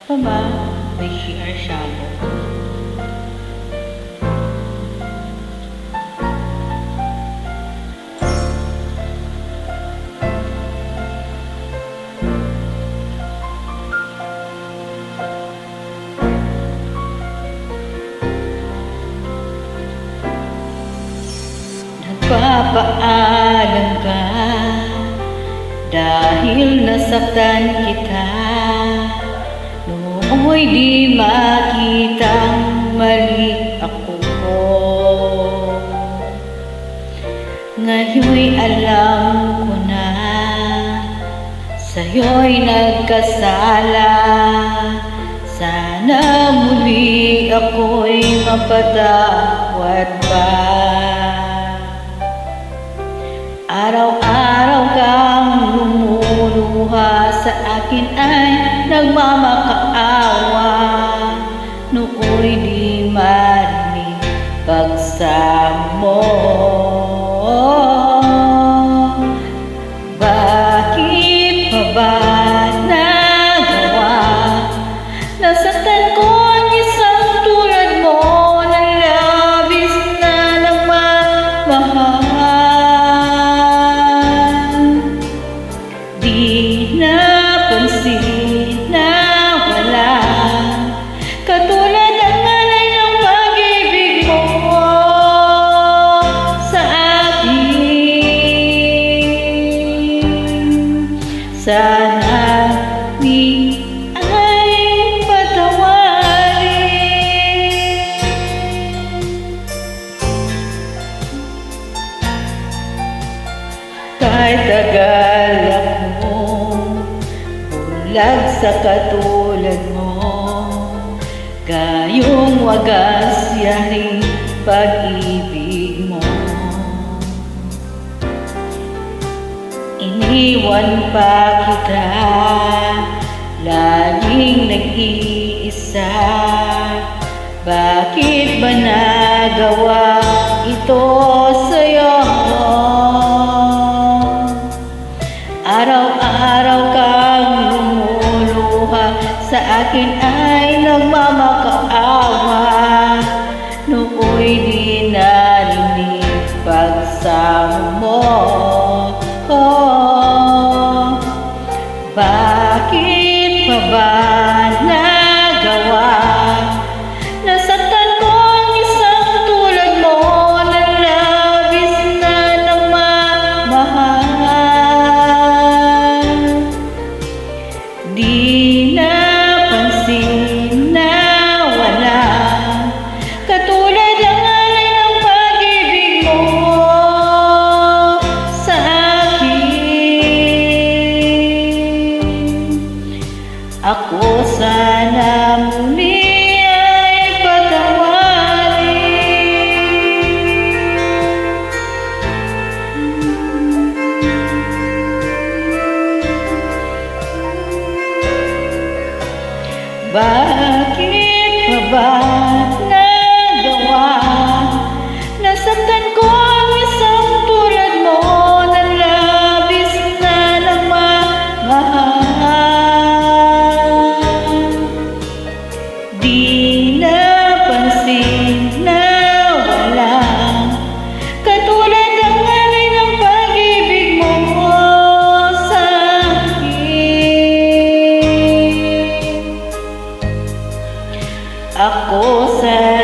Mama by C.R. Sabo. Nagpapaalam ka dahil nasaktan kita. Nooy di makitang mali ako. Ngayon'y alam ko na sa'yo'y nagkasala. Sana muli ako'y mapatawad pa. Araw-araw kang lumuluha sa akin ay nagmamakaawa. Nooy di marinig pagsamo mo. Bakit pa ba nagawa? Nasaktan ko ang isang tulad mo na labis na nagmamahal. Di napansin na wala katulad ng alay ng pag-ibig mo sa akin. Sana di ay patawarin. Kahit tagal akong bulag sa katulad mo, gayong wagas yaring pag-ibig mo. Iniwan pa kita, laging nag-iisa. Bakit ba nagawa ito sa'yo? Araw-araw kang lumuluha sa akin ay nagmamakaawa. Nooy di narinig pagsamo mo. Bakit pa ba nagawa? Nasaktan ko ang isang tulad mo na labis na nagmamahal. Di napansin na wala katulad ng alay ng pag-ibig mo sa akin. Ako sana muli ay patawarin. Bakit pa ba nagawa? Nasaktan ko ang isang tulad mo na labis na nagmamahal. Di napansin na wala katulad ng alay ng pag-ibig mo sa akin. Ako sa